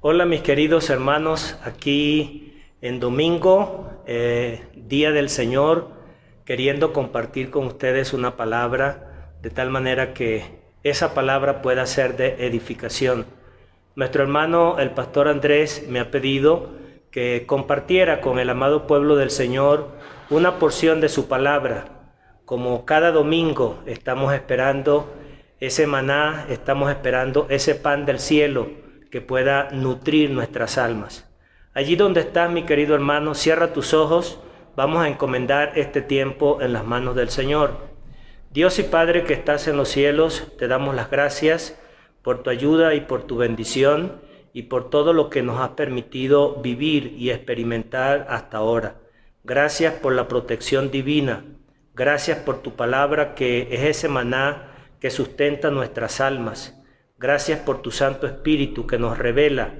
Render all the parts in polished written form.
Hola mis queridos hermanos, aquí en domingo, Día del Señor, queriendo compartir con ustedes una palabra de tal manera que esa palabra pueda ser de edificación. Nuestro hermano, el pastor Andrés, me ha pedido que compartiera con el amado pueblo del Señor una porción de su palabra. Como cada domingo estamos esperando ese maná, estamos esperando ese pan del cielo que pueda nutrir nuestras almas. Allí donde estás, mi querido hermano, cierra tus ojos, vamos a encomendar este tiempo en las manos del Señor. Dios y Padre que estás en los cielos, te damos las gracias por tu ayuda y por tu bendición y por todo lo que nos has permitido vivir y experimentar hasta ahora. Gracias por la protección divina, gracias por tu palabra que es ese maná que sustenta nuestras almas. Gracias por tu Santo Espíritu que nos revela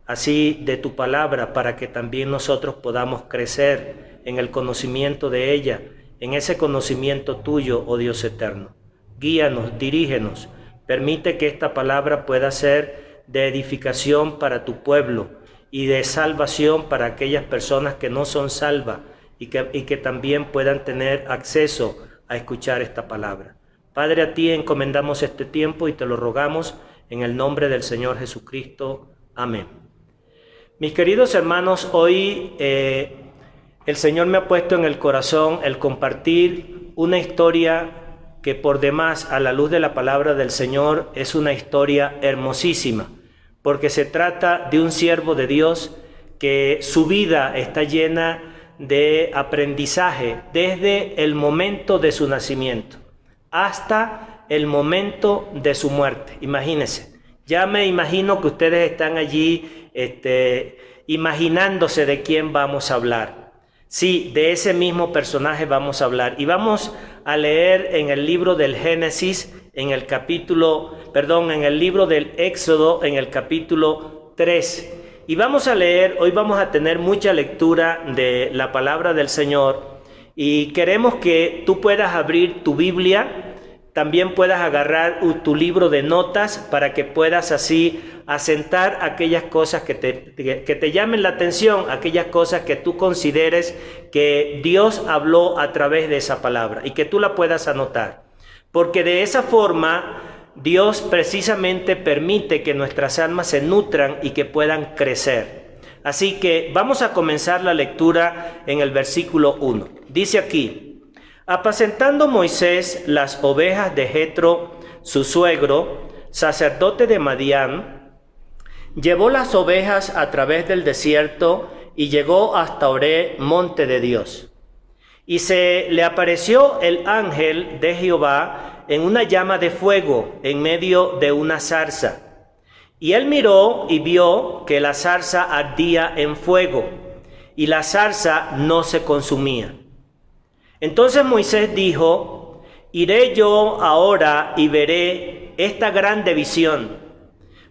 así de tu palabra para que también nosotros podamos crecer en el conocimiento de ella, en ese conocimiento tuyo, oh Dios eterno. Guíanos, dirígenos, permite que esta palabra pueda ser de edificación para tu pueblo y de salvación para aquellas personas que no son salvas y que también puedan tener acceso a escuchar esta palabra. Padre, a ti encomendamos este tiempo y te lo rogamos en el nombre del Señor Jesucristo. Amén. Mis queridos hermanos, hoy el Señor me ha puesto en el corazón el compartir una historia que por demás, a la luz de la palabra del Señor, es una historia hermosísima, porque se trata de un siervo de Dios que su vida está llena de aprendizaje desde el momento de su nacimiento hasta el momento de su muerte. Imagínense, ya me imagino que ustedes están allí imaginándose de quién vamos a hablar. Sí, de ese mismo personaje vamos a hablar. Y vamos a leer en el libro del Génesis, en el libro del Éxodo, en el capítulo 3. Y vamos a leer, hoy vamos a tener mucha lectura de la palabra del Señor. Y queremos que tú puedas abrir tu Biblia, también puedas agarrar tu libro de notas para que puedas así asentar aquellas cosas que te llamen la atención, aquellas cosas que tú consideres que Dios habló a través de esa palabra y que tú la puedas anotar. Porque de esa forma Dios precisamente permite que nuestras almas se nutran y que puedan crecer. Así que vamos a comenzar la lectura en el versículo 1. Dice aquí: apacentando Moisés las ovejas de Jetro, su suegro, sacerdote de Madián, llevó las ovejas a través del desierto y llegó hasta Horé, monte de Dios. Y se le apareció el ángel de Jehová en una llama de fuego en medio de una zarza. Y él miró y vio que la zarza ardía en fuego, y la zarza no se consumía. Entonces Moisés dijo: iré yo ahora y veré esta grande visión,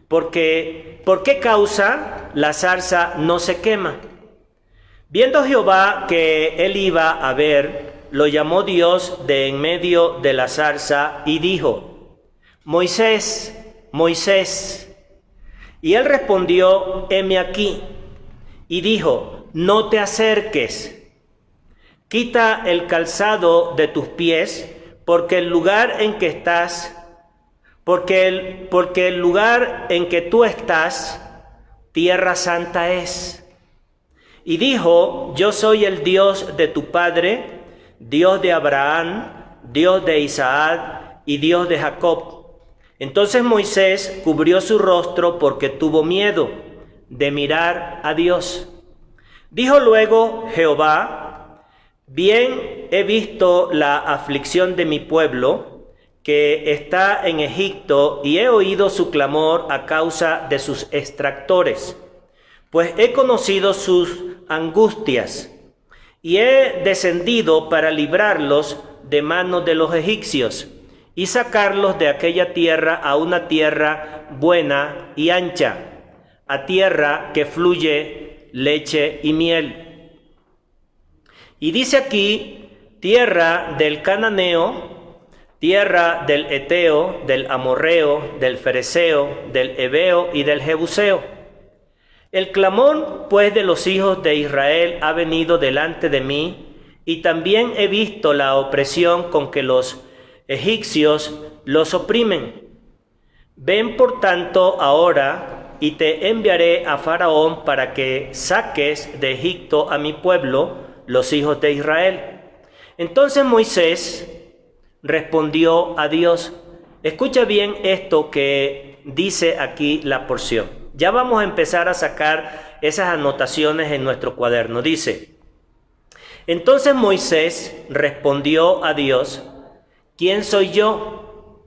porque ¿por qué causa la zarza no se quema? Viendo Jehová que él iba a ver, lo llamó Dios de en medio de la zarza y dijo: Moisés, Moisés. Y él respondió: heme aquí. Y dijo: no te acerques. Quita el calzado de tus pies, porque el lugar en que estás, porque el lugar en que tú estás, tierra santa es. Y dijo: yo soy el Dios de tu padre, Dios de Abraham, Dios de Isaac y Dios de Jacob. Entonces Moisés cubrió su rostro porque tuvo miedo de mirar a Dios. Dijo luego Jehová: bien he visto la aflicción de mi pueblo que está en Egipto y he oído su clamor a causa de sus extractores, pues he conocido sus angustias y he descendido para librarlos de manos de los egipcios y sacarlos de aquella tierra a una tierra buena y ancha, a tierra que fluye leche y miel. Y dice aquí: tierra del cananeo, tierra del eteo, del amorreo, del fereceo, del heveo y del jebuseo. El clamor, pues, de los hijos de Israel ha venido delante de mí, y también he visto la opresión con que los egipcios los oprimen. Ven, por tanto, ahora, y te enviaré a Faraón para que saques de Egipto a mi pueblo, los hijos de Israel. Entonces Moisés respondió a Dios. Escucha bien esto que dice aquí la porción. Ya vamos a empezar a sacar esas anotaciones en nuestro cuaderno. Dice: entonces Moisés respondió a Dios: ¿quién soy yo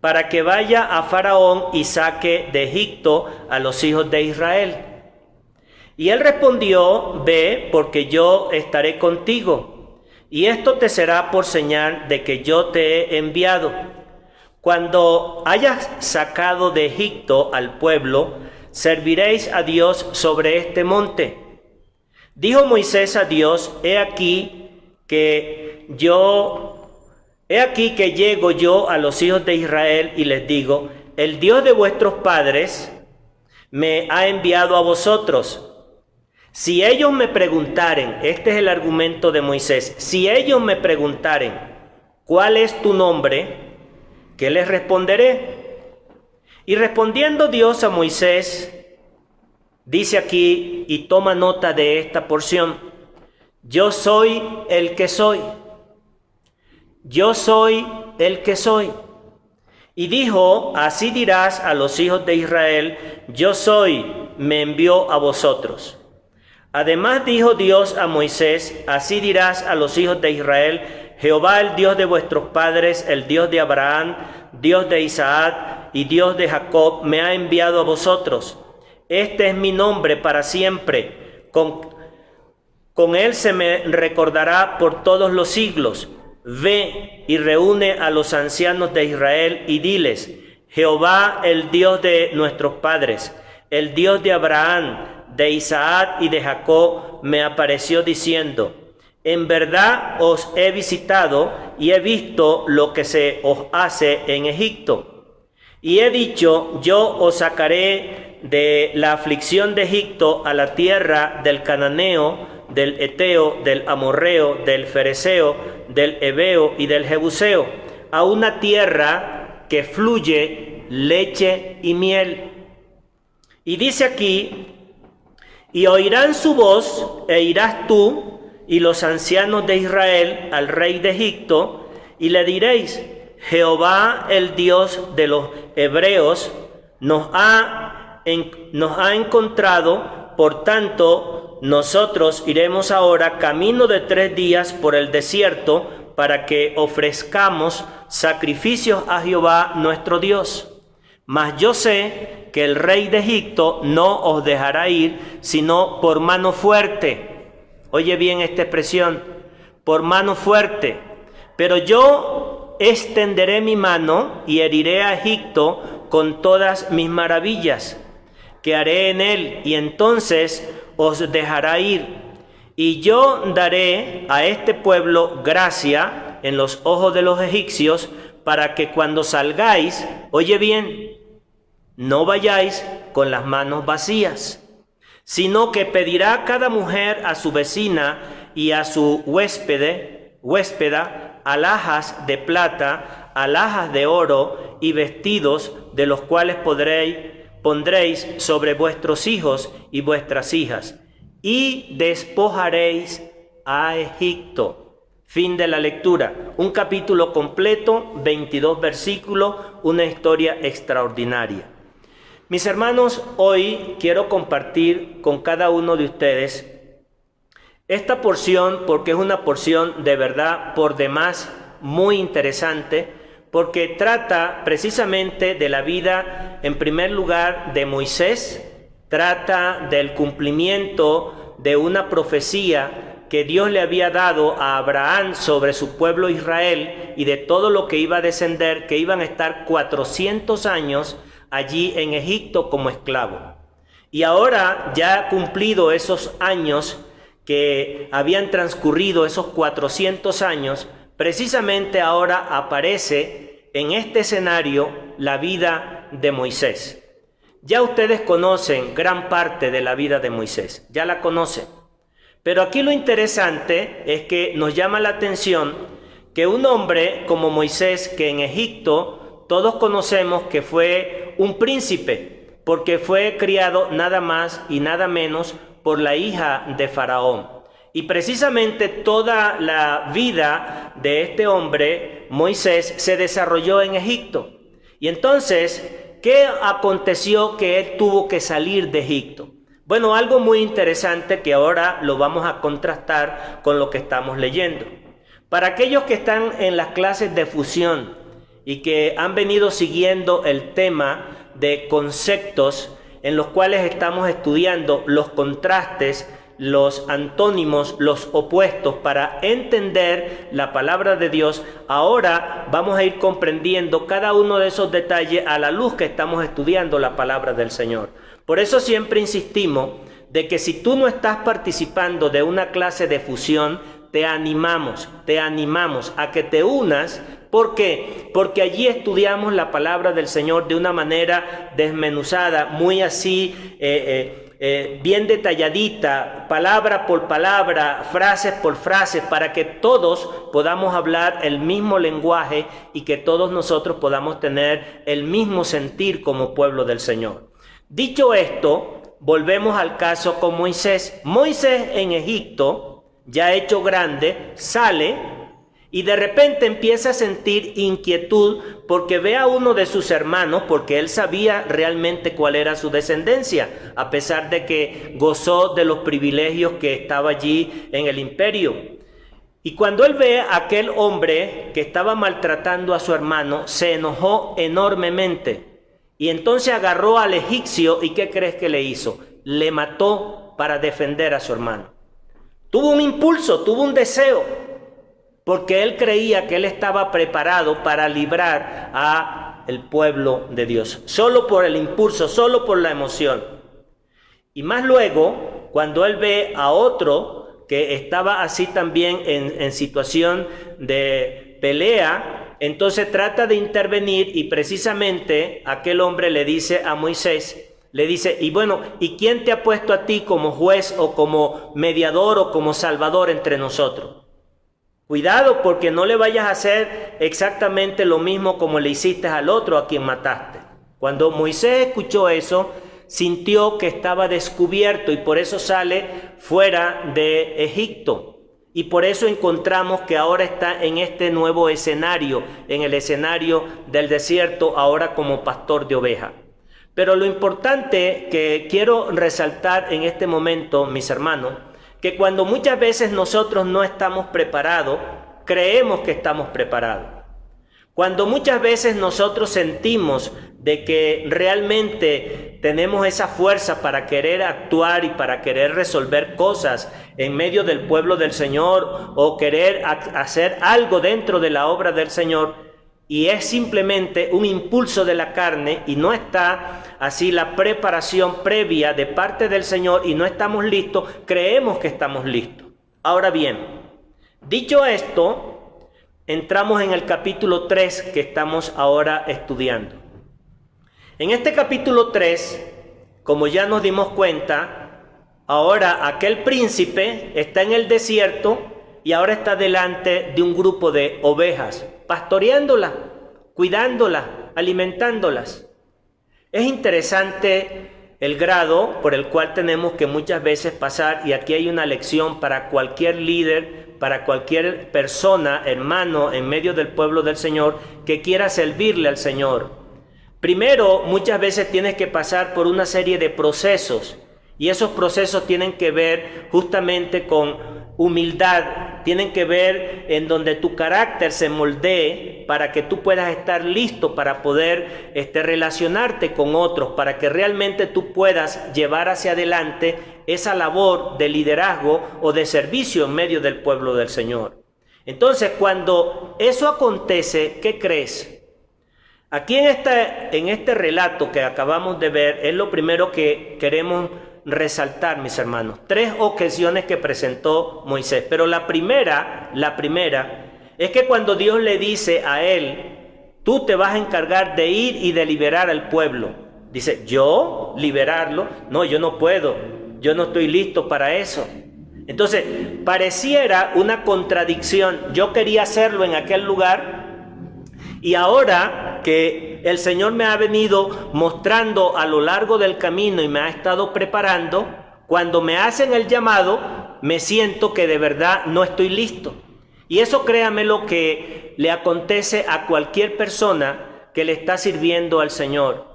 para que vaya a Faraón y saque de Egipto a los hijos de Israel? Y él respondió: ve, porque yo estaré contigo, y esto te será por señal de que yo te he enviado. Cuando hayas sacado de Egipto al pueblo, serviréis a Dios sobre este monte. Dijo Moisés a Dios: he aquí que llego yo a los hijos de Israel y les digo: el Dios de vuestros padres me ha enviado a vosotros. Si ellos me preguntaren, este es el argumento de Moisés, si ellos me preguntaren, ¿cuál es tu nombre?, ¿qué les responderé? Y respondiendo Dios a Moisés, dice aquí, y toma nota de esta porción: yo soy el que soy. Yo soy el que soy. Y dijo: así dirás a los hijos de Israel: yo soy, me envió a vosotros. Además dijo Dios a Moisés: así dirás a los hijos de Israel: Jehová, el Dios de vuestros padres, el Dios de Abraham, Dios de Isaac y Dios de Jacob, me ha enviado a vosotros. Este es mi nombre para siempre. Con él se me recordará por todos los siglos. Ve y reúne a los ancianos de Israel y diles: Jehová, el Dios de nuestros padres, el Dios de Abraham, de Isaac y de Jacob, me apareció diciendo: en verdad os he visitado y he visto lo que se os hace en Egipto. Y he dicho: yo os sacaré de la aflicción de Egipto a la tierra del cananeo, del eteo, del amorreo, del fereceo, del heveo y del jebuseo, a una tierra que fluye leche y miel. Y dice aquí: y oirán su voz, e irás tú y los ancianos de Israel al rey de Egipto, y le diréis: Jehová, el Dios de los hebreos, nos ha encontrado, por tanto nosotros iremos ahora camino de 3 días por el desierto para que ofrezcamos sacrificios a Jehová nuestro Dios. Mas yo sé que el rey de Egipto no os dejará ir, sino por mano fuerte. Oye bien esta expresión: por mano fuerte. Pero yo extenderé mi mano y heriré a Egipto con todas mis maravillas que haré en él, y entonces os dejará ir. Y yo daré a este pueblo gracia en los ojos de los egipcios, para que cuando salgáis, oye bien, no vayáis con las manos vacías, sino que pedirá cada mujer a su vecina y a su huéspeda alhajas de plata, alhajas de oro y vestidos, de los cuales pondréis sobre vuestros hijos y vuestras hijas, y despojaréis a Egipto. Fin de la lectura. Un capítulo completo, 22 versículos, una historia extraordinaria. Mis hermanos, hoy quiero compartir con cada uno de ustedes esta porción, porque es una porción de verdad por demás muy interesante, porque trata precisamente de la vida, en primer lugar, de Moisés, trata del cumplimiento de una profecía que Dios le había dado a Abraham sobre su pueblo Israel y de todo lo que iba a descender, que iban a estar 400 años allí en Egipto como esclavo. Y ahora, ya cumplido esos años que habían transcurrido, esos 400 años, precisamente ahora aparece en este escenario la vida de Moisés. Ya ustedes conocen gran parte de la vida de Moisés, ya la conocen. Pero aquí lo interesante es que nos llama la atención que un hombre como Moisés, que en Egipto todos conocemos que fue un príncipe, porque fue criado nada más y nada menos por la hija de Faraón. Y precisamente toda la vida de este hombre, Moisés, se desarrolló en Egipto. Y entonces, ¿qué aconteció que él tuvo que salir de Egipto? Bueno, algo muy interesante que ahora lo vamos a contrastar con lo que estamos leyendo. Para aquellos que están en las clases de fusión y que han venido siguiendo el tema de conceptos en los cuales estamos estudiando los contrastes, los antónimos, los opuestos para entender la palabra de Dios, ahora vamos a ir comprendiendo cada uno de esos detalles a la luz que estamos estudiando la palabra del Señor. Por eso siempre insistimos de que si tú no estás participando de una clase de fusión, te animamos a que te unas. ¿Por qué? Porque allí estudiamos la palabra del Señor de una manera desmenuzada, muy así, bien detalladita, palabra por palabra, frases por frases, para que todos podamos hablar el mismo lenguaje y que todos nosotros podamos tener el mismo sentir como pueblo del Señor. Dicho esto, volvemos al caso con Moisés. Moisés en Egipto, ya hecho grande, sale y de repente empieza a sentir inquietud porque ve a uno de sus hermanos, porque él sabía realmente cuál era su descendencia, a pesar de que gozó de los privilegios que estaba allí en el imperio. Y cuando él ve a aquel hombre que estaba maltratando a su hermano, se enojó enormemente. Y entonces agarró al egipcio y ¿qué crees que le hizo? Le mató para defender a su hermano. Tuvo un impulso, tuvo un deseo, porque él creía que él estaba preparado para librar a el pueblo de Dios. Solo por el impulso, solo por la emoción. Y más luego, cuando él ve a otro que estaba así también en situación de pelea, entonces trata de intervenir y precisamente aquel hombre le dice a Moisés, le dice, y bueno, ¿y quién te ha puesto a ti como juez o como mediador o como salvador entre nosotros? Cuidado porque no le vayas a hacer exactamente lo mismo como le hiciste al otro a quien mataste. Cuando Moisés escuchó eso, sintió que estaba descubierto y por eso sale fuera de Egipto. Y por eso encontramos que ahora está en este nuevo escenario, en el escenario del desierto, ahora como pastor de ovejas. Pero lo importante que quiero resaltar en este momento, mis hermanos, que cuando muchas veces nosotros no estamos preparados, creemos que estamos preparados. Cuando muchas veces nosotros sentimos de que realmente tenemos esa fuerza para querer actuar y para querer resolver cosas en medio del pueblo del Señor o querer hacer algo dentro de la obra del Señor y es simplemente un impulso de la carne y no está así la preparación previa de parte del Señor y no estamos listos, creemos que estamos listos. Ahora bien, dicho esto, entramos en el capítulo 3 que estamos ahora estudiando. En este capítulo 3, como ya nos dimos cuenta, ahora aquel príncipe está en el desierto y ahora está delante de un grupo de ovejas, pastoreándolas, cuidándolas, alimentándolas. Es interesante el grado por el cual tenemos que muchas veces pasar, y aquí hay una lección para cualquier líder, para cualquier persona, hermano, en medio del pueblo del Señor, que quiera servirle al Señor. Primero, muchas veces tienes que pasar por una serie de procesos, y esos procesos tienen que ver justamente con humildad, tienen que ver en donde tu carácter se moldee para que tú puedas estar listo para poder relacionarte con otros, para que realmente tú puedas llevar hacia adelante esa labor de liderazgo o de servicio en medio del pueblo del Señor. Entonces, cuando eso acontece, ¿qué crees? Aquí en este relato que acabamos de ver es lo primero que queremos resaltar, mis hermanos. 3 objeciones que presentó Moisés. Pero la primera es que cuando Dios le dice a él, tú te vas a encargar de ir y de liberar al pueblo. Dice, ¿yo liberarlo? No, yo no puedo, yo no estoy listo para eso. Entonces, pareciera una contradicción. Yo quería hacerlo en aquel lugar y ahora que el Señor me ha venido mostrando a lo largo del camino y me ha estado preparando, cuando me hacen el llamado, me siento que de verdad no estoy listo. Y eso, créame, lo que le acontece a cualquier persona que le está sirviendo al Señor.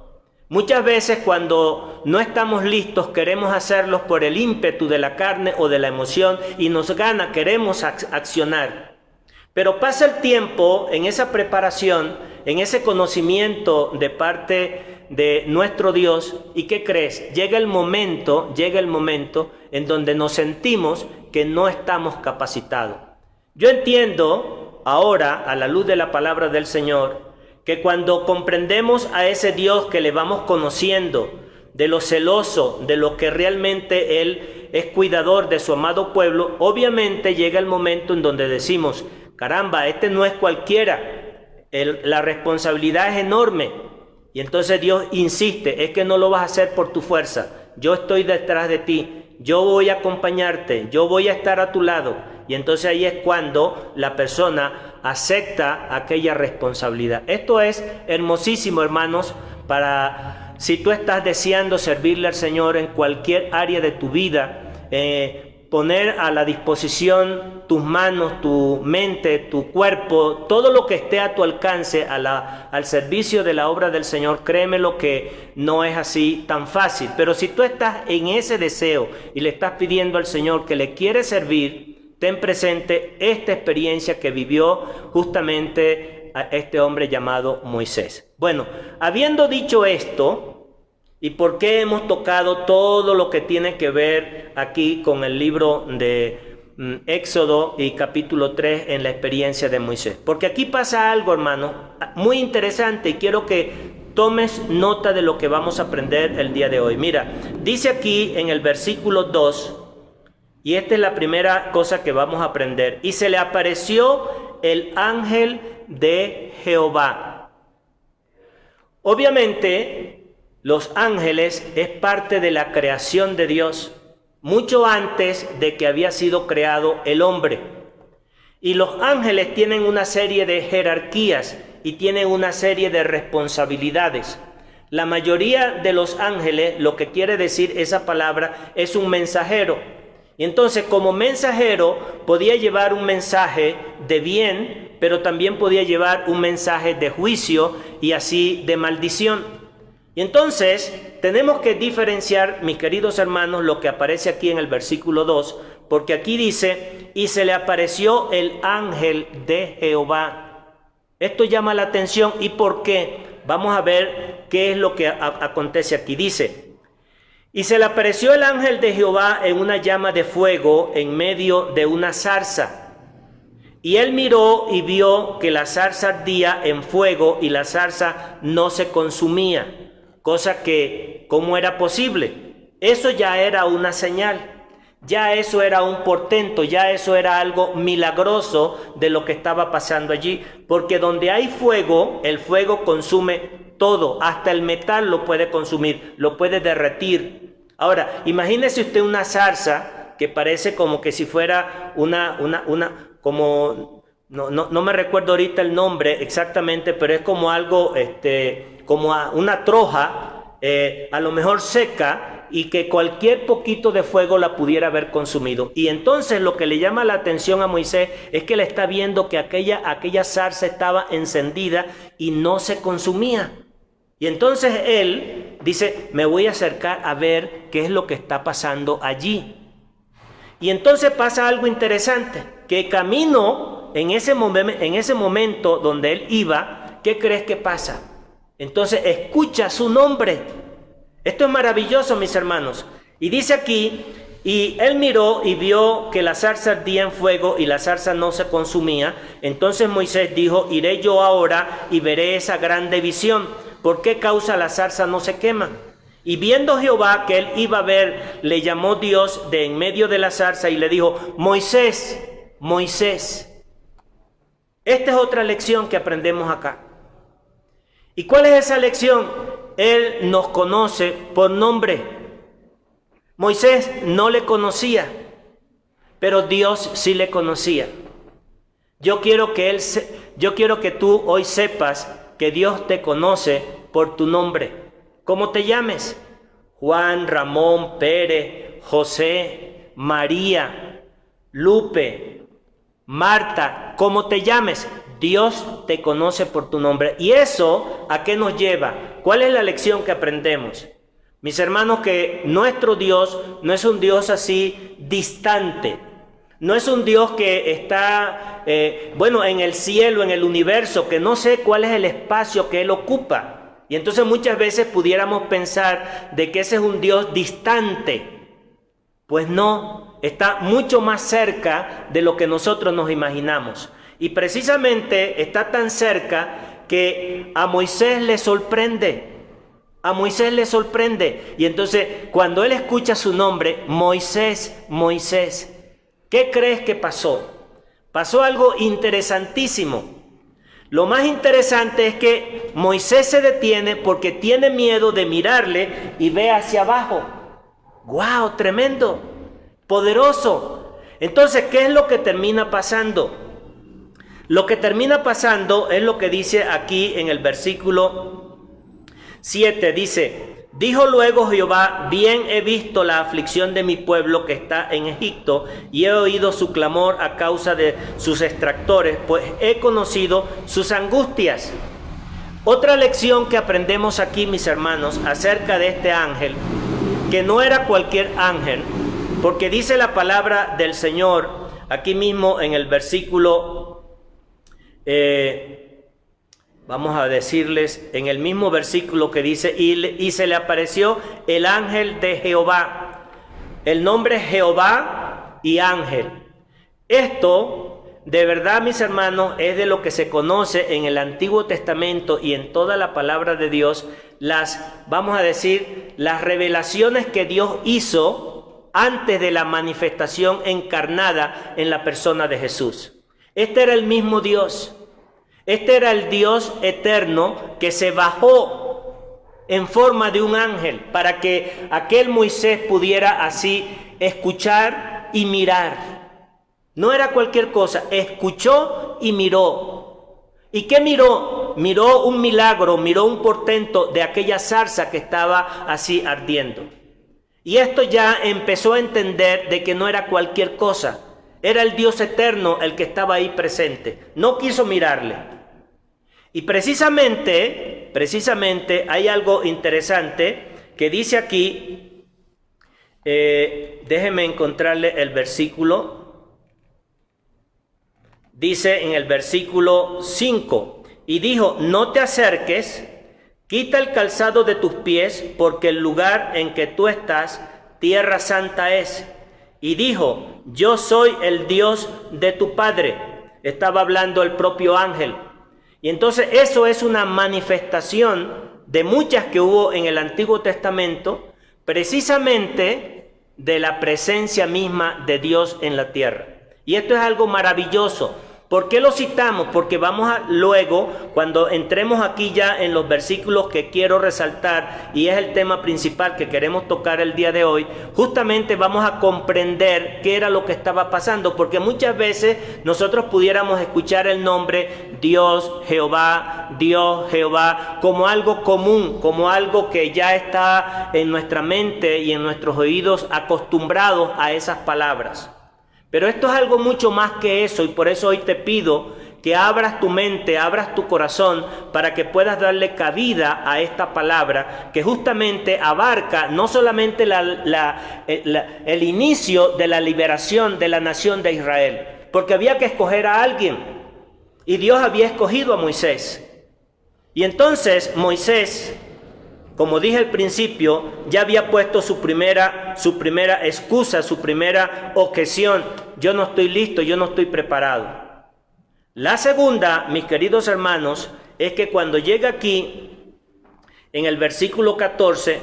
Muchas veces cuando no estamos listos queremos hacerlos por el ímpetu de la carne o de la emoción y nos gana, queremos accionar. Pero pasa el tiempo en esa preparación, en ese conocimiento de parte de nuestro Dios, ¿y qué crees? Llega el momento en donde nos sentimos que no estamos capacitados. Yo entiendo ahora, a la luz de la palabra del Señor, que cuando comprendemos a ese Dios que le vamos conociendo, de lo celoso, de lo que realmente Él es cuidador de su amado pueblo, obviamente llega el momento en donde decimos, caramba, este no es cualquiera, la responsabilidad es enorme. Y entonces Dios insiste, es que no lo vas a hacer por tu fuerza, yo estoy detrás de ti, yo voy a acompañarte, yo voy a estar a tu lado. Y entonces ahí es cuando la persona acepta aquella responsabilidad. Esto es hermosísimo, hermanos, para si tú estás deseando servirle al Señor en cualquier área de tu vida, poner a la disposición tus manos, tu mente, tu cuerpo, todo lo que esté a tu alcance al servicio de la obra del Señor. Créeme lo que no es así tan fácil. Pero si tú estás en ese deseo y le estás pidiendo al Señor que le quieres servir, ten presente esta experiencia que vivió justamente a este hombre llamado Moisés. Bueno, habiendo dicho esto, ¿y por qué hemos tocado todo lo que tiene que ver aquí con el libro de Éxodo y capítulo 3 en la experiencia de Moisés? Porque aquí pasa algo, hermano, muy interesante y quiero que tomes nota de lo que vamos a aprender el día de hoy. Mira, dice aquí en el versículo 2, y esta es la primera cosa que vamos a aprender. Y se le apareció el ángel de Jehová. Obviamente, los ángeles es parte de la creación de Dios, mucho antes de que había sido creado el hombre. Y los ángeles tienen una serie de jerarquías y tienen una serie de responsabilidades. La mayoría de los ángeles, lo que quiere decir esa palabra, es un mensajero. Y entonces, como mensajero, podía llevar un mensaje de bien, pero también podía llevar un mensaje de juicio y así de maldición. Y entonces, tenemos que diferenciar, mis queridos hermanos, lo que aparece aquí en el versículo 2, porque aquí dice, y se le apareció el ángel de Jehová. Esto llama la atención. ¿Y por qué? Vamos a ver qué es lo que acontece aquí. Dice, y se le apareció el ángel de Jehová en una llama de fuego en medio de una zarza. Y él miró y vio que la zarza ardía en fuego y la zarza no se consumía. Cosa que, ¿cómo era posible? Eso ya era una señal. Ya eso era un portento, ya eso era algo milagroso de lo que estaba pasando allí. Porque donde hay fuego, el fuego consume todo, hasta el metal lo puede consumir, lo puede derretir. Ahora, imagínese usted una zarza que parece como que si fuera como, no me recuerdo ahorita el nombre exactamente, pero es como algo, como una troja, a lo mejor seca, y que cualquier poquito de fuego la pudiera haber consumido. Y entonces lo que le llama la atención a Moisés es que le está viendo que aquella zarza estaba encendida y no se consumía. Y entonces él dice, me voy a acercar a ver qué es lo que está pasando allí. Y entonces pasa algo interesante, que camino en ese momento donde él iba, ¿qué crees que pasa? Entonces escucha su nombre. Esto es maravilloso, mis hermanos. Y dice aquí, y él miró y vio que la zarza ardía en fuego y la zarza no se consumía. Entonces Moisés dijo, iré yo ahora y veré esa grande visión. ¿Por qué causa la zarza no se quema? Y viendo Jehová que él iba a ver, le llamó Dios de en medio de la zarza y le dijo, Moisés, Moisés. Esta es otra lección que aprendemos acá. ¿Y cuál es esa lección? Él nos conoce por nombre. Moisés no le conocía, pero Dios sí le conocía. Yo quiero que tú hoy sepas que Dios te conoce por tu nombre. ¿Cómo te llames? Juan, Ramón, Pérez, José, María, Lupe, Marta, ¿cómo te llames? Dios te conoce por tu nombre. ¿Y eso a qué nos lleva? ¿Cuál es la lección que aprendemos? Mis hermanos, que nuestro Dios no es un Dios así distante. No es un Dios que está, en el cielo, en el universo, que no sé cuál es el espacio que Él ocupa. Y entonces muchas veces pudiéramos pensar de que ese es un Dios distante. Pues no, está mucho más cerca de lo que nosotros nos imaginamos. Y precisamente está tan cerca que a Moisés le sorprende. A Moisés le sorprende. Y entonces cuando él escucha su nombre, Moisés, Moisés, ¿qué crees que pasó? Pasó algo interesantísimo. Lo más interesante es que Moisés se detiene porque tiene miedo de mirarle y ve hacia abajo. ¡Guau! Tremendo, poderoso. Entonces, ¿qué es lo que termina pasando? Lo que termina pasando es lo que dice aquí en el versículo 7. Dice: dijo luego Jehová, bien he visto la aflicción de mi pueblo que está en Egipto, y he oído su clamor a causa de sus extractores, pues he conocido sus angustias. Otra lección que aprendemos aquí, mis hermanos, acerca de este ángel, que no era cualquier ángel, porque dice la palabra del Señor, aquí mismo en el versículo, vamos a decirles, en el mismo versículo que dice, y se le apareció el ángel de Jehová. El nombre es Jehová y ángel. Esto, de verdad, mis hermanos, es de lo que se conoce en el Antiguo Testamento y en toda la palabra de Dios, vamos a decir, las revelaciones que Dios hizo antes de la manifestación encarnada en la persona de Jesús. Este era el mismo Dios. Este era el Dios eterno que se bajó en forma de un ángel para que aquel Moisés pudiera así escuchar y mirar. No era cualquier cosa, escuchó y miró. ¿Y qué miró? Miró un milagro, miró un portento de aquella zarza que estaba así ardiendo. Y esto ya empezó a entender de que no era cualquier cosa. Era el Dios eterno el que estaba ahí presente. No quiso mirarle. Y precisamente hay algo interesante que dice aquí, déjeme encontrarle el versículo, dice en el versículo 5, y dijo, no te acerques, quita el calzado de tus pies, porque el lugar en que tú estás, tierra santa es. Y dijo, yo soy el Dios de tu padre. Estaba hablando el propio ángel. Y entonces eso es una manifestación de muchas que hubo en el Antiguo Testamento, precisamente de la presencia misma de Dios en la tierra. Y esto es algo maravilloso. ¿Por qué lo citamos? Porque vamos a luego, cuando entremos aquí ya en los versículos que quiero resaltar, y es el tema principal que queremos tocar el día de hoy, justamente vamos a comprender qué era lo que estaba pasando, porque muchas veces nosotros pudiéramos escuchar el nombre Dios, Jehová, como algo común, como algo que ya está en nuestra mente y en nuestros oídos acostumbrados a esas palabras. Pero esto es algo mucho más que eso, y por eso hoy te pido que abras tu mente, abras tu corazón para que puedas darle cabida a esta palabra que justamente abarca no solamente el inicio de la liberación de la nación de Israel, porque había que escoger a alguien y Dios había escogido a Moisés. Y entonces Moisés, como dije al principio, ya había puesto su primera excusa, su primera objeción. Yo no estoy listo, yo no estoy preparado. La segunda, mis queridos hermanos, es que cuando llega aquí, en el versículo 14,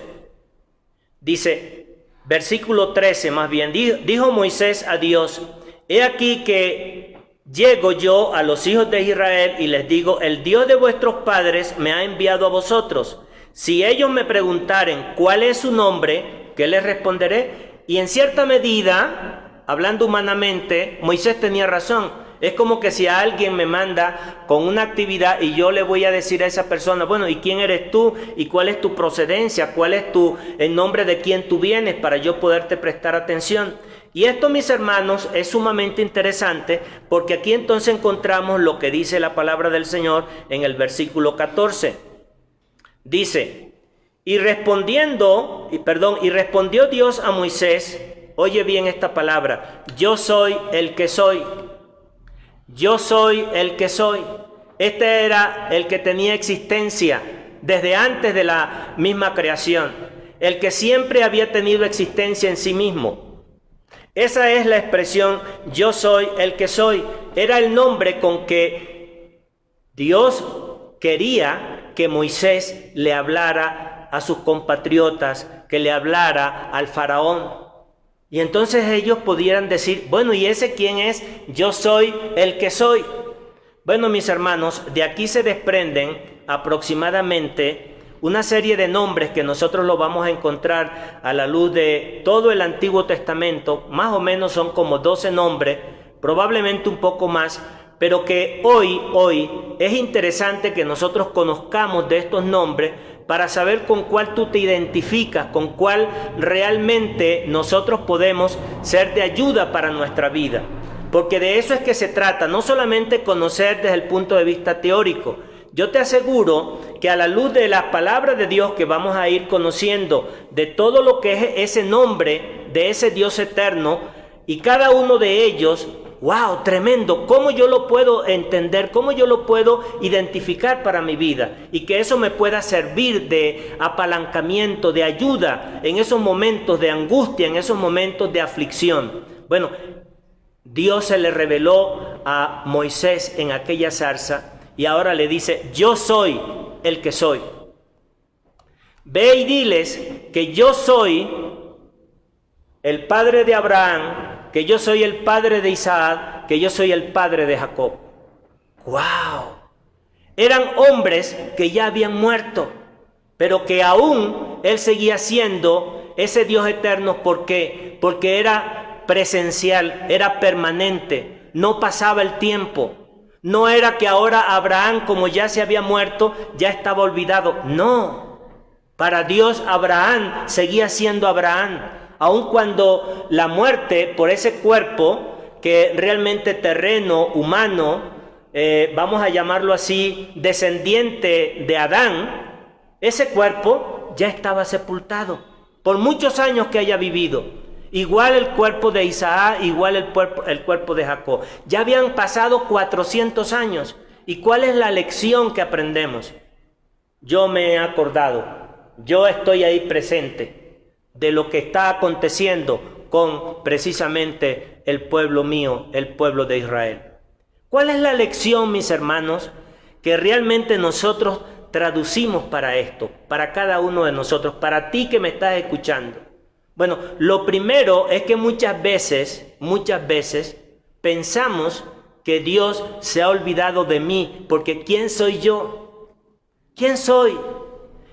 dice, versículo 13 más bien, dijo Moisés a Dios, he aquí que llego yo a los hijos de Israel y les digo, el Dios de vuestros padres me ha enviado a vosotros. Si ellos me preguntaren cuál es su nombre, ¿qué les responderé? Y en cierta medida, hablando humanamente, Moisés tenía razón. Es como que si alguien me manda con una actividad y yo le voy a decir a esa persona, bueno, ¿y quién eres tú? ¿Y cuál es tu procedencia? ¿Cuál es en nombre de quién tú vienes para yo poderte prestar atención? Y esto, mis hermanos, es sumamente interesante porque aquí entonces encontramos lo que dice la palabra del Señor en el versículo 14. Dice, y respondió Dios a Moisés, oye bien esta palabra, yo soy el que soy. Yo soy el que soy. Este era el que tenía existencia desde antes de la misma creación, el que siempre había tenido existencia en sí mismo. Esa es la expresión yo soy el que soy. Era el nombre con que Dios quería que Moisés le hablara a sus compatriotas, que le hablara al faraón. Y entonces ellos pudieran decir, bueno, ¿y ese quién es? Yo soy el que soy. Bueno, mis hermanos, de aquí se desprenden aproximadamente una serie de nombres que nosotros lo vamos a encontrar a la luz de todo el Antiguo Testamento. Más o menos son como 12 nombres, probablemente un poco más, pero que hoy es interesante que nosotros conozcamos de estos nombres para saber con cuál tú te identificas, con cuál realmente nosotros podemos ser de ayuda para nuestra vida. Porque de eso es que se trata, no solamente conocer desde el punto de vista teórico. Yo te aseguro que a la luz de las palabras de Dios que vamos a ir conociendo, de todo lo que es ese nombre de ese Dios eterno, y cada uno de ellos, ¡wow! Tremendo. ¿Cómo yo lo puedo entender? ¿Cómo yo lo puedo identificar para mi vida? Y que eso me pueda servir de apalancamiento, de ayuda en esos momentos de angustia, en esos momentos de aflicción. Bueno, Dios se le reveló a Moisés en aquella zarza y ahora le dice, yo soy el que soy. Ve y diles que yo soy el padre de Abraham, que yo soy el padre de Isaac, que yo soy el padre de Jacob. ¡Wow! Eran hombres que ya habían muerto, pero que aún él seguía siendo ese Dios eterno. ¿Por qué? Porque era presencial, era permanente, no pasaba el tiempo. No era que ahora Abraham, como ya se había muerto, ya estaba olvidado. No, para Dios Abraham seguía siendo Abraham. Aun cuando la muerte por ese cuerpo, que realmente terreno, humano, vamos a llamarlo así, descendiente de Adán, ese cuerpo ya estaba sepultado, por muchos años que haya vivido. Igual el cuerpo de Isaac, igual el cuerpo de Jacob. Ya habían pasado 400 años. ¿Y cuál es la lección que aprendemos? Yo me he acordado, yo estoy ahí presente de lo que está aconteciendo con precisamente el pueblo mío, el pueblo de Israel. ¿Cuál es la lección, mis hermanos, que realmente nosotros traducimos para esto, para cada uno de nosotros, para ti que me estás escuchando? Bueno, lo primero es que muchas veces pensamos que Dios se ha olvidado de mí, porque ¿quién soy yo? ¿Quién soy?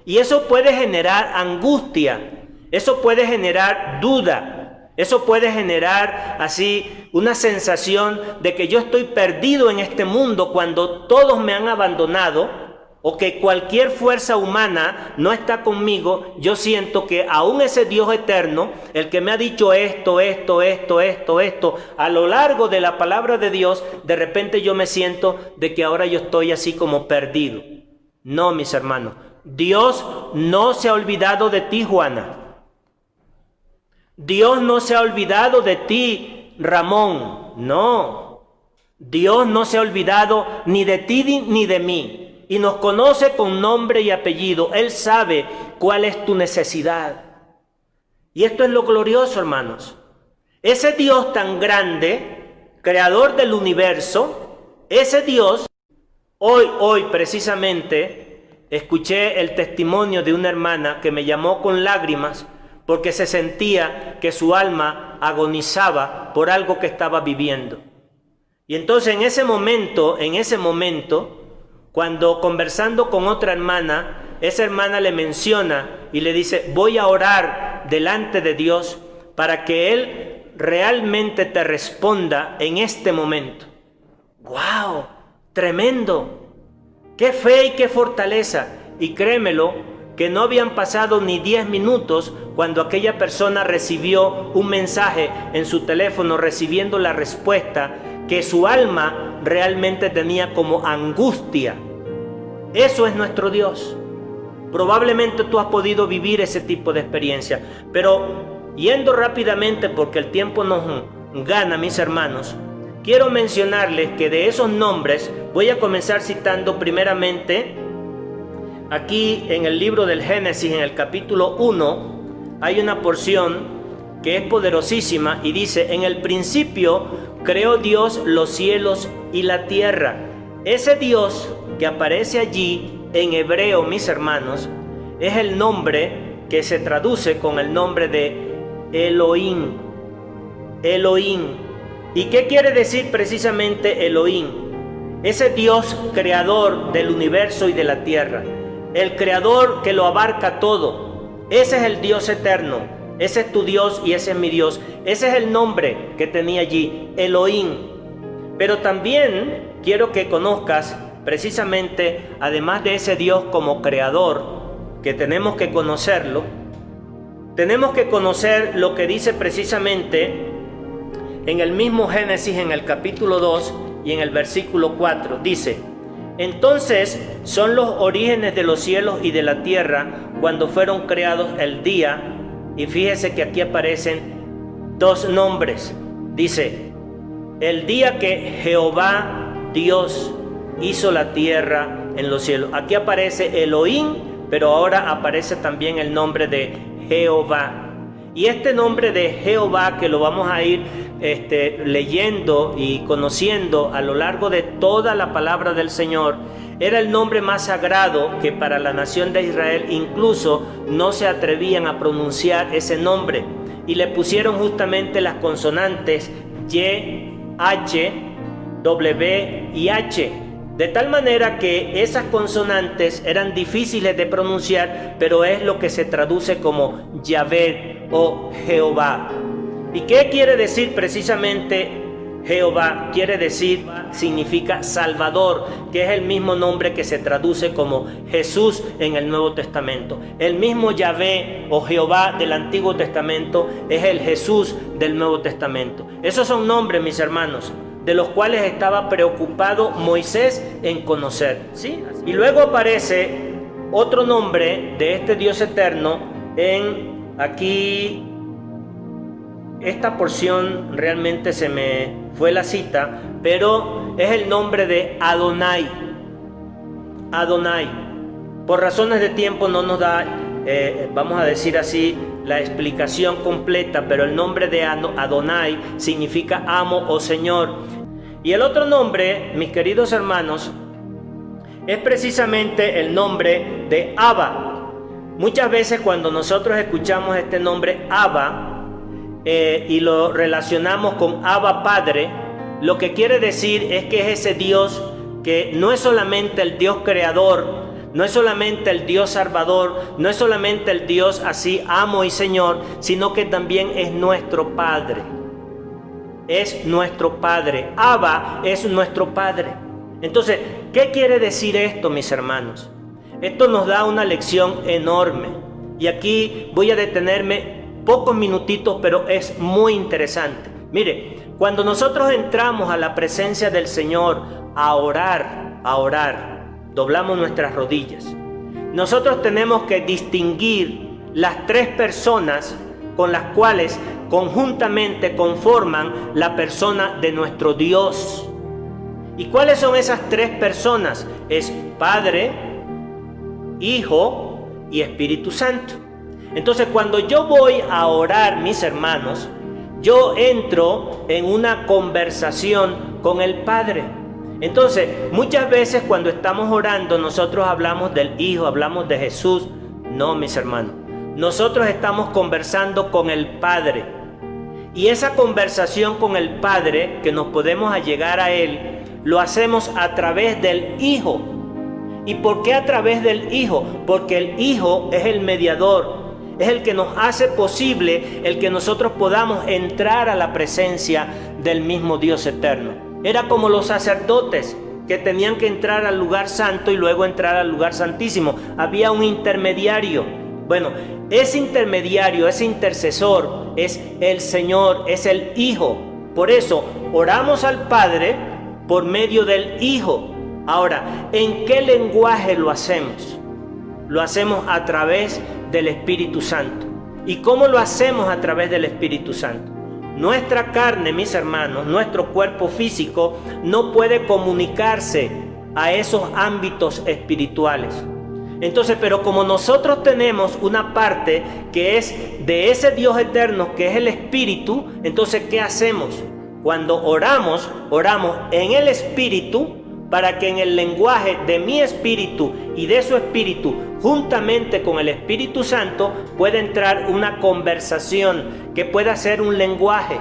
Y eso puede generar angustia. Eso puede generar duda, eso puede generar así una sensación de que yo estoy perdido en este mundo cuando todos me han abandonado o que cualquier fuerza humana no está conmigo. Yo siento que aún ese Dios eterno, el que me ha dicho esto, a lo largo de la palabra de Dios, de repente yo me siento de que ahora yo estoy así como perdido. No, mis hermanos, Dios no se ha olvidado de ti, Juana. Dios no se ha olvidado de ti, Ramón. No, Dios no se ha olvidado ni de ti ni de mí. Y nos conoce con nombre y apellido. Él sabe cuál es tu necesidad. Y esto es lo glorioso, hermanos. Ese Dios tan grande, creador del universo, ese Dios, hoy precisamente, escuché el testimonio de una hermana que me llamó con lágrimas porque se sentía que su alma agonizaba por algo que estaba viviendo. Y entonces en ese momento, cuando conversando con otra hermana, esa hermana le menciona y le dice, voy a orar delante de Dios para que Él realmente te responda en este momento. ¡Wow! ¡Tremendo! ¡Qué fe y qué fortaleza! Y créemelo, que no habían pasado ni 10 minutos cuando aquella persona recibió un mensaje en su teléfono, recibiendo la respuesta que su alma realmente tenía como angustia. Eso es nuestro Dios. Probablemente tú has podido vivir ese tipo de experiencia, pero yendo rápidamente porque el tiempo nos gana, mis hermanos, quiero mencionarles que de esos nombres voy a comenzar citando primeramente aquí en el libro del Génesis, en el capítulo 1, hay una porción que es poderosísima y dice, en el principio creó Dios los cielos y la tierra. Ese Dios que aparece allí en hebreo, mis hermanos, es el nombre que se traduce con el nombre de Elohim. Elohim. ¿Y qué quiere decir precisamente Elohim? Ese Dios creador del universo y de la tierra. El creador que lo abarca todo. Ese es el Dios eterno. Ese es tu Dios y ese es mi Dios. Ese es el nombre que tenía allí, Elohim. Pero también quiero que conozcas precisamente, además de ese Dios como creador, que tenemos que conocerlo, tenemos que conocer lo que dice precisamente en el mismo Génesis, en el capítulo 2 y en el versículo 4. Dice, entonces son los orígenes de los cielos y de la tierra cuando fueron creados el día. Y fíjese que aquí aparecen dos nombres. Dice, el día que Jehová Dios hizo la tierra en los cielos. Aquí aparece Elohim, pero ahora aparece también el nombre de Jehová. Y este nombre de Jehová, que lo vamos a ir leyendo y conociendo a lo largo de toda la palabra del Señor, era el nombre más sagrado que para la nación de Israel incluso no se atrevían a pronunciar ese nombre. Y le pusieron justamente las consonantes Y, H, W y H. De tal manera que esas consonantes eran difíciles de pronunciar, pero es lo que se traduce como Yahvé o Jehová. ¿Y qué quiere decir precisamente Jehová? Quiere decir, significa Salvador, que es el mismo nombre que se traduce como Jesús en el Nuevo Testamento. El mismo Yahvé o Jehová del Antiguo Testamento es el Jesús del Nuevo Testamento. Esos son nombres, mis hermanos, de los cuales estaba preocupado Moisés en conocer, ¿sí? Y luego aparece otro nombre de este Dios eterno en aquí. Esta porción realmente se me fue la cita, pero es el nombre de Adonai. Adonai. Por razones de tiempo no nos da, vamos a decir así, la explicación completa, pero el nombre de Adonai significa amo o Señor. Y el otro nombre, mis queridos hermanos, es precisamente el nombre de Abba. Muchas veces cuando nosotros escuchamos este nombre Abba y lo relacionamos con Abba Padre, lo que quiere decir es que es ese Dios que no es solamente el Dios creador, no es solamente el Dios salvador, no es solamente el Dios así amo y Señor, sino que también es nuestro Padre. Es nuestro Padre. Abba es nuestro Padre. Entonces, ¿qué quiere decir esto, mis hermanos? Esto nos da una lección enorme. Y aquí voy a detenerme pocos minutitos, pero es muy interesante. Mire, cuando nosotros entramos a la presencia del Señor a orar, doblamos nuestras rodillas. Nosotros tenemos que distinguir las tres personas con las cuales conjuntamente conforman la persona de nuestro Dios. ¿Y cuáles son esas tres personas? Es Padre, Hijo y Espíritu Santo. Entonces, cuando yo voy a orar, mis hermanos, yo entro en una conversación con el Padre. Entonces, muchas veces cuando estamos orando, nosotros hablamos del Hijo, hablamos de Jesús. No, mis hermanos. Nosotros estamos conversando con el Padre. Y esa conversación con el Padre, que nos podemos allegar a Él, lo hacemos a través del Hijo. ¿Y por qué a través del Hijo? Porque el Hijo es el mediador, es el que nos hace posible el que nosotros podamos entrar a la presencia del mismo Dios eterno. Era como los sacerdotes que tenían que entrar al lugar santo y luego entrar al lugar santísimo. Había un intermediario. Bueno, ese intermediario, ese intercesor es el Señor, es el Hijo. Por eso oramos al Padre por medio del Hijo. Ahora, ¿en qué lenguaje lo hacemos? Lo hacemos a través del Espíritu Santo. ¿Y cómo lo hacemos a través del Espíritu Santo? Nuestra carne, mis hermanos, nuestro cuerpo físico no puede comunicarse a esos ámbitos espirituales. Entonces, pero como nosotros tenemos una parte que es de ese Dios eterno, que es el Espíritu, entonces, ¿qué hacemos? Cuando oramos en el Espíritu, para que en el lenguaje de mi espíritu y de su espíritu, juntamente con el Espíritu Santo, pueda entrar una conversación que pueda ser un lenguaje.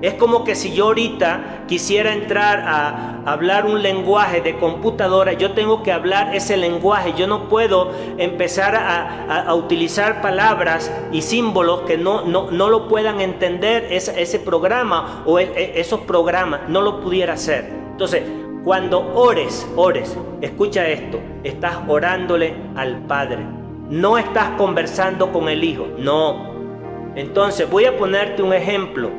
Es como que si yo ahorita quisiera entrar a hablar un lenguaje de computadora, yo tengo que hablar ese lenguaje. Yo no puedo empezar a utilizar palabras y símbolos que no lo puedan entender ese programa o esos programas. No lo pudiera hacer. Entonces, cuando ores, escucha esto, estás orándole al Padre. No estás conversando con el Hijo, no. Entonces, voy a ponerte un ejemplo.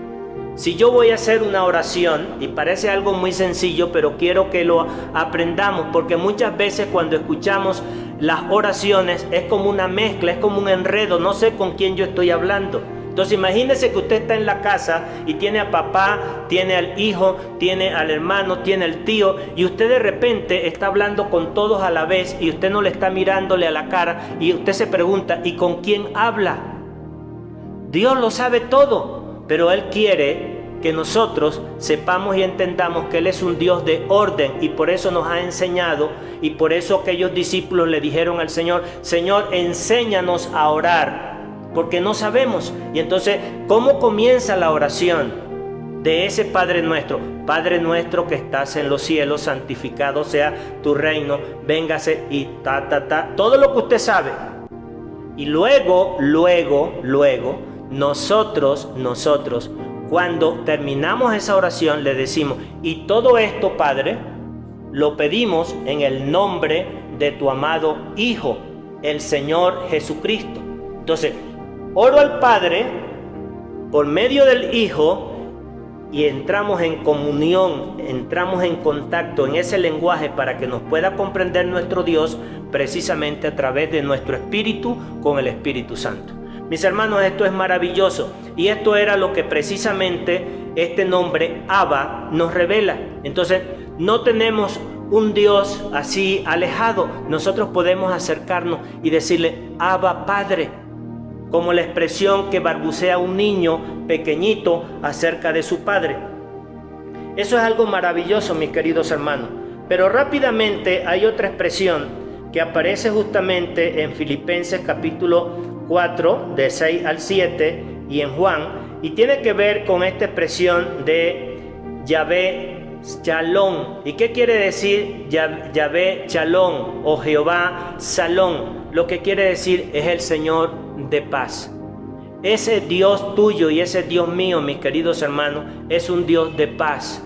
Si yo voy a hacer una oración, y parece algo muy sencillo, pero quiero que lo aprendamos, porque muchas veces cuando escuchamos las oraciones es como una mezcla, es como un enredo, no sé con quién yo estoy hablando. Entonces imagínese que usted está en la casa y tiene a papá, tiene al hijo, tiene al hermano, tiene al tío, y usted de repente está hablando con todos a la vez y usted no le está mirándole a la cara y usted se pregunta, ¿y con quién habla? Dios lo sabe todo, pero Él quiere que nosotros sepamos y entendamos que Él es un Dios de orden, y por eso nos ha enseñado, y por eso aquellos discípulos le dijeron al Señor, Señor, enséñanos a orar, porque no sabemos. Y entonces, ¿cómo comienza la oración de ese Padre nuestro? Padre nuestro que estás en los cielos, santificado sea tu reino, véngase y todo lo que usted sabe. Y luego, nosotros, cuando terminamos esa oración, le decimos, y todo esto, Padre, lo pedimos en el nombre de tu amado Hijo, el Señor Jesucristo. Entonces, oro al Padre por medio del Hijo y entramos en comunión, entramos en contacto en ese lenguaje para que nos pueda comprender nuestro Dios precisamente a través de nuestro espíritu con el Espíritu Santo. Mis hermanos, esto es maravilloso, y esto era lo que precisamente este nombre Abba nos revela. Entonces, no tenemos un Dios así alejado. Nosotros podemos acercarnos y decirle Abba Padre, como la expresión que balbucea un niño pequeñito acerca de su padre. Eso es algo maravilloso, mis queridos hermanos. Pero rápidamente hay otra expresión que aparece justamente en Filipenses capítulo 4, de 6 al 7, y en Juan, y tiene que ver con esta expresión de Yahvé Shalom. ¿Y qué quiere decir Yahvé Shalom o Jehová Salón? Lo que quiere decir es el Señor de paz. Ese Dios tuyo y ese Dios mío, mis queridos hermanos, es un Dios de paz.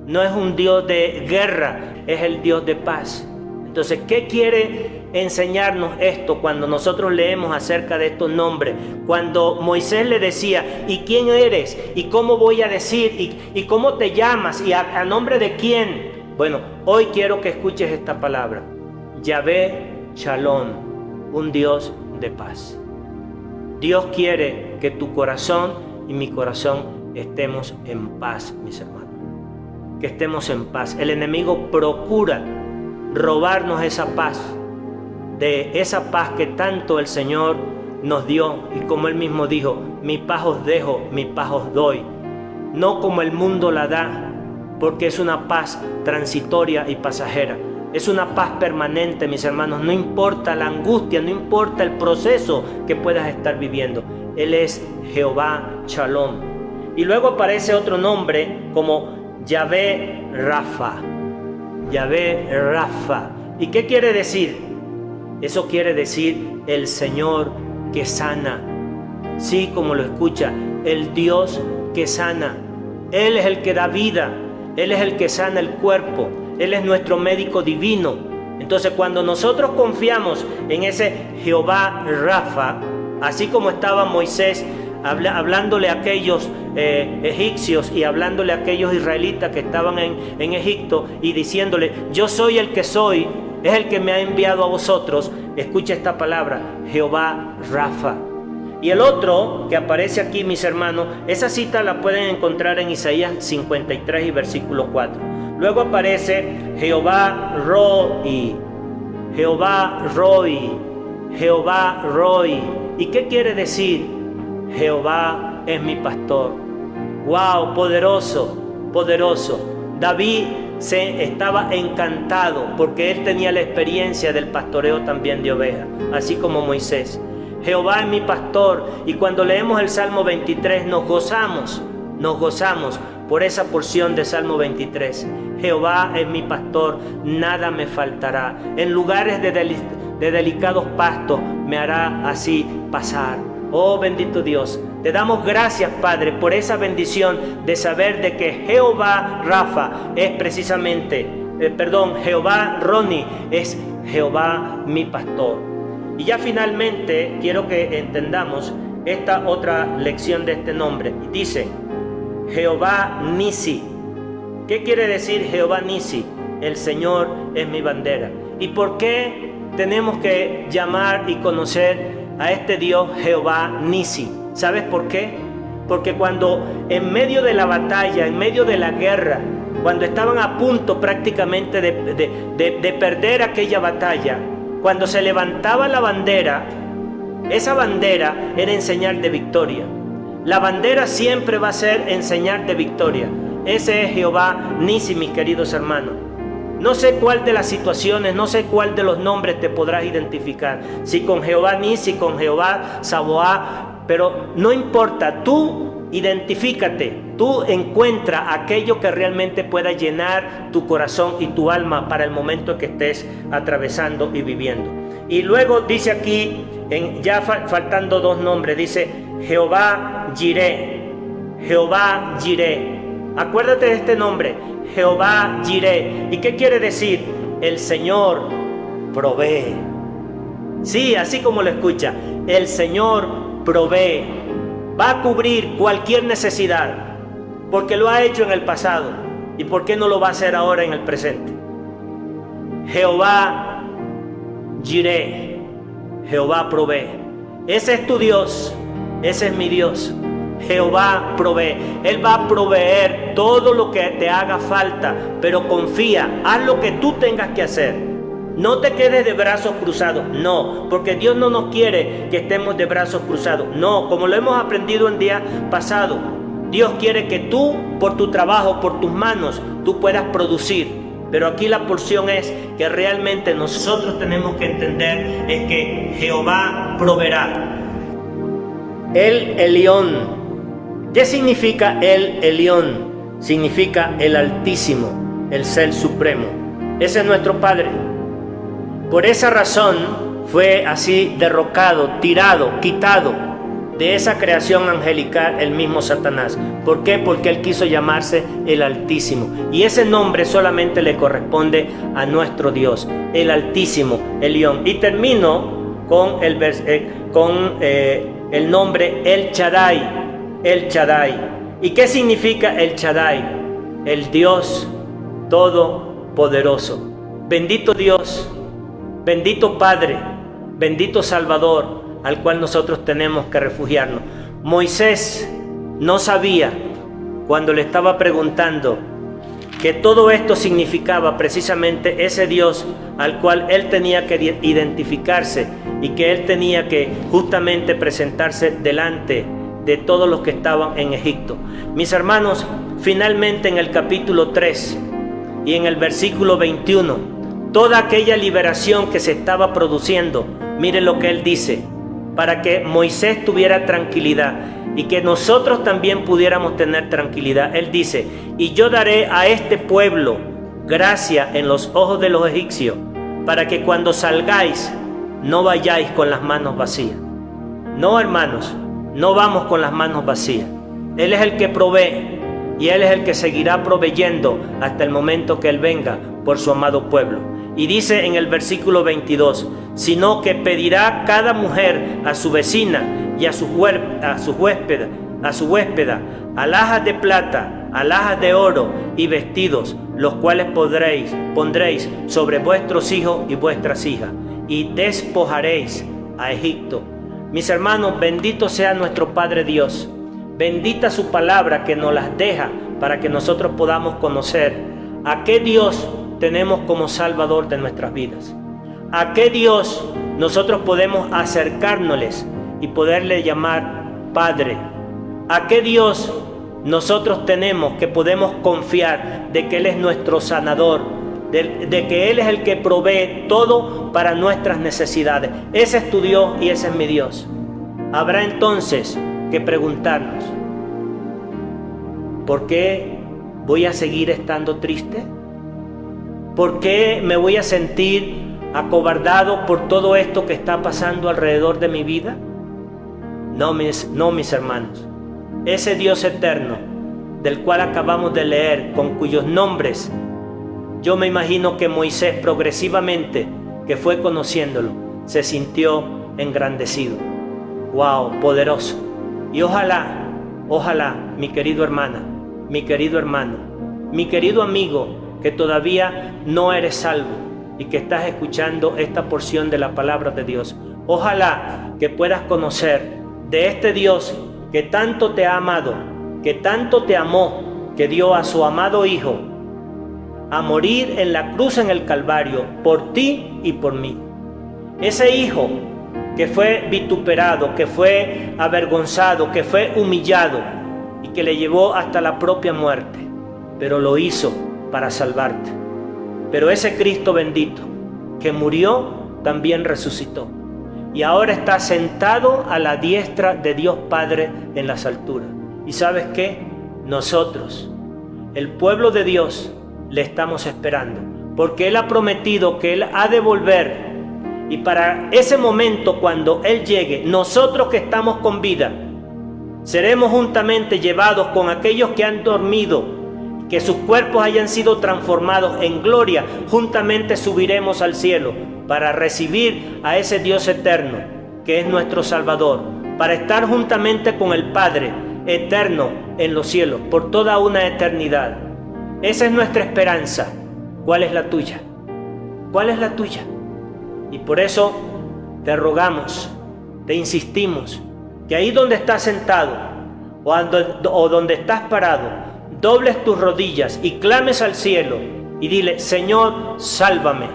No es un Dios de guerra, es el Dios de paz. Entonces, ¿qué quiere enseñarnos esto cuando nosotros leemos acerca de estos nombres? Cuando Moisés le decía, ¿y quién eres? ¿Y cómo voy a decir? ¿Y cómo te llamas? ¿Y a nombre de quién? Bueno, hoy quiero que escuches esta palabra. Yahvé Shalom, un Dios de paz. Dios quiere que tu corazón y mi corazón estemos en paz, mis hermanos. Que estemos en paz. El enemigo procura robarnos esa paz, de esa paz que tanto el Señor nos dio, y como Él mismo dijo, mi paz os dejo, mi paz os doy, no como el mundo la da, porque es una paz transitoria y pasajera, es una paz permanente, mis hermanos. No importa la angustia, no importa el proceso que puedas estar viviendo, Él es Jehová Shalom. Y luego aparece otro nombre como Yahvé Rafa. Yahvé Rafa, ¿Y qué quiere decir? Eso quiere decir el Señor que sana. Sí, como lo escucha, el Dios que sana. Él es el que da vida, Él es el que sana el cuerpo, Él es nuestro médico divino. Entonces, cuando nosotros confiamos en ese Jehová Rafa, así como estaba Moisés hablándole a aquellos egipcios y hablándole a aquellos israelitas que estaban en Egipto y diciéndole, yo soy el que soy, es el que me ha enviado a vosotros. Escucha esta palabra, Jehová Rafa. Y el otro que aparece aquí, mis hermanos, esa cita la pueden encontrar en Isaías 53 y versículo 4. Luego aparece Jehová Roi, Jehová Roi, Jehová Roi. ¿Y qué quiere decir? Jehová es mi pastor. ¡Wow! Poderoso, poderoso. David estaba encantado porque él tenía la experiencia del pastoreo también de ovejas, así como Moisés. Jehová es mi pastor. Y cuando leemos el Salmo 23 nos gozamos por esa porción de Salmo 23. Jehová es mi pastor, nada me faltará. En lugares de delicados pastos me hará así pasar. Oh bendito Dios, te damos gracias, Padre, por esa bendición de saber de que Jehová Rafa es precisamente, Jehová Roni es Jehová mi pastor. Y ya finalmente quiero que entendamos esta otra lección de este nombre. Dice Jehová Nisi. ¿Qué quiere decir Jehová Nisi? El Señor es mi bandera. ¿Y por qué tenemos que llamar y conocer a este Dios Jehová Nisi? ¿Sabes por qué? Porque cuando en medio de la batalla, en medio de la guerra, cuando estaban a punto prácticamente de perder aquella batalla, cuando se levantaba la bandera, esa bandera era en señal de victoria. La bandera siempre va a ser en señal de victoria. Ese es Jehová Nisi, mis queridos hermanos. No sé cuál de las situaciones, no sé cuál de los nombres te podrás identificar. Si con Jehová Nisi, con Jehová Saboá, pero no importa, tú identifícate, tú encuentra aquello que realmente pueda llenar tu corazón y tu alma para el momento que estés atravesando y viviendo. Y luego dice aquí, ya faltando dos nombres, dice Jehová Jireh, Jehová Jireh. Acuérdate de este nombre, Jehová Jireh. ¿Y qué quiere decir? El Señor provee. Sí, así como lo escucha, el Señor provee. Va a cubrir cualquier necesidad, porque lo ha hecho en el pasado. ¿Y por qué no lo va a hacer ahora en el presente? Jehová Jireh, Jehová provee. Ese es tu Dios, ese es mi Dios. Jehová provee. Él va a proveer todo lo que te haga falta, pero confía, haz lo que tú tengas que hacer. No te quedes de brazos cruzados, no, porque Dios no nos quiere que estemos de brazos cruzados, no, como lo hemos aprendido en día pasado. Dios quiere que tú, por tu trabajo, por tus manos, tú puedas producir. Pero aquí la porción es que realmente nosotros tenemos que entender es que Jehová proveerá. El Elión. ¿Qué significa el Elión? Significa el Altísimo, el Ser Supremo. Ese es nuestro Padre. Por esa razón fue así derrocado, tirado, quitado de esa creación angelical el mismo Satanás. ¿Por qué? Porque él quiso llamarse el Altísimo. Y ese nombre solamente le corresponde a nuestro Dios, el Altísimo, Elión. Y termino con el nombre El Shaddai. El Shaddai. ¿Y qué significa el Shaddai? El Dios Todopoderoso. Bendito Dios, bendito Padre, bendito Salvador, al cual nosotros tenemos que refugiarnos. Moisés no sabía, cuando le estaba preguntando, que todo esto significaba precisamente ese Dios al cual él tenía que identificarse y que él tenía que justamente presentarse delante de todos los que estaban en Egipto. Mis hermanos, finalmente en el capítulo 3 y en el versículo 21, toda aquella liberación que se estaba produciendo, mire lo que él dice, para que Moisés tuviera tranquilidad y que nosotros también pudiéramos tener tranquilidad. Él dice, y yo daré a este pueblo gracia en los ojos de los egipcios, para que cuando salgáis no vayáis con las manos vacías. No, hermanos, no vamos con las manos vacías. Él es el que provee y Él es el que seguirá proveyendo hasta el momento que Él venga por su amado pueblo. Y dice en el versículo 22, sino que pedirá cada mujer a su vecina y a su huéspeda, alhajas de plata, alhajas de oro y vestidos, los cuales pondréis sobre vuestros hijos y vuestras hijas, y despojaréis a Egipto. Mis hermanos, bendito sea nuestro Padre Dios. Bendita su palabra que nos las deja para que nosotros podamos conocer a qué Dios tenemos como Salvador de nuestras vidas. A qué Dios nosotros podemos acercárnosles y poderle llamar Padre. A qué Dios nosotros tenemos que podemos confiar de que Él es nuestro sanador, de que Él es el que provee todo para nuestras necesidades. Ese es tu Dios y ese es mi Dios. Habrá entonces que preguntarnos, ¿por qué voy a seguir estando triste? ¿Por qué me voy a sentir acobardado por todo esto que está pasando alrededor de mi vida? No, mis hermanos. Ese Dios eterno del cual acabamos de leer, con cuyos nombres yo me imagino que Moisés progresivamente que fue conociéndolo se sintió engrandecido. ¡Wow! Poderoso. Y ojalá, mi querido hermana, mi querido hermano, mi querido amigo, que todavía no eres salvo y que estás escuchando esta porción de la palabra de Dios, ojalá que puedas conocer de este Dios que tanto te ha amado, que tanto te amó, que dio a su amado Hijo a morir en la cruz en el Calvario por ti y por mí. Ese Hijo que fue vituperado, que fue avergonzado, que fue humillado y que le llevó hasta la propia muerte, pero lo hizo para salvarte. Pero ese Cristo bendito que murió también resucitó y ahora está sentado a la diestra de Dios Padre en las alturas. ¿Y sabes qué? Nosotros, el pueblo de Dios, le estamos esperando, porque Él ha prometido que Él ha de volver. Y para ese momento, cuando Él llegue, nosotros que estamos con vida, seremos juntamente llevados con aquellos que han dormido, que sus cuerpos hayan sido transformados en gloria. Juntamente subiremos al cielo para recibir a ese Dios eterno, que es nuestro Salvador, para estar juntamente con el Padre eterno en los cielos, por toda una eternidad. Esa es nuestra esperanza. ¿Cuál es la tuya? ¿Cuál es la tuya? Y por eso te rogamos, te insistimos, que ahí donde estás sentado o donde estás parado, dobles tus rodillas y clames al cielo y dile: Señor, sálvame.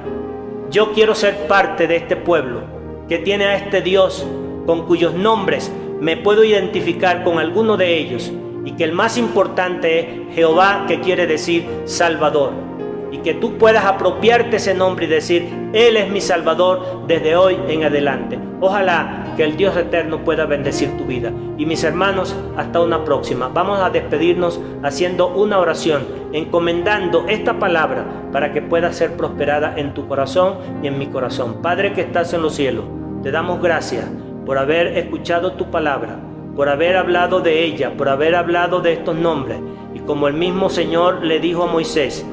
Yo quiero ser parte de este pueblo que tiene a este Dios con cuyos nombres me puedo identificar con alguno de ellos, y que el más importante es Jehová, que quiere decir Salvador. Y que tú puedas apropiarte ese nombre y decir: Él es mi Salvador desde hoy en adelante. Ojalá que el Dios eterno pueda bendecir tu vida. Y mis hermanos, hasta una próxima. Vamos a despedirnos haciendo una oración, encomendando esta palabra para que pueda ser prosperada en tu corazón y en mi corazón. Padre que estás en los cielos, te damos gracias por haber escuchado tu palabra, por haber hablado de ella, por haber hablado de estos nombres. Y como el mismo Señor le dijo a Moisés: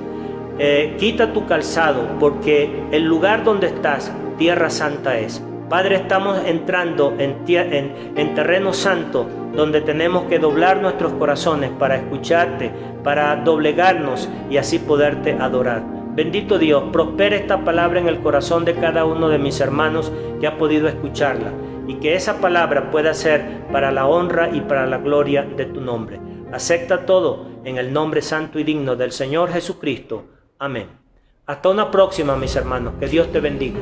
quita tu calzado, porque el lugar donde estás, tierra santa es. Padre, estamos entrando en terreno santo, donde tenemos que doblar nuestros corazones para escucharte, para doblegarnos y así poderte adorar. Bendito Dios, prospera esta palabra en el corazón de cada uno de mis hermanos que ha podido escucharla, y que esa palabra pueda ser para la honra y para la gloria de tu nombre. Acepta todo en el nombre santo y digno del Señor Jesucristo. Amén. Hasta una próxima, mis hermanos. Que Dios te bendiga.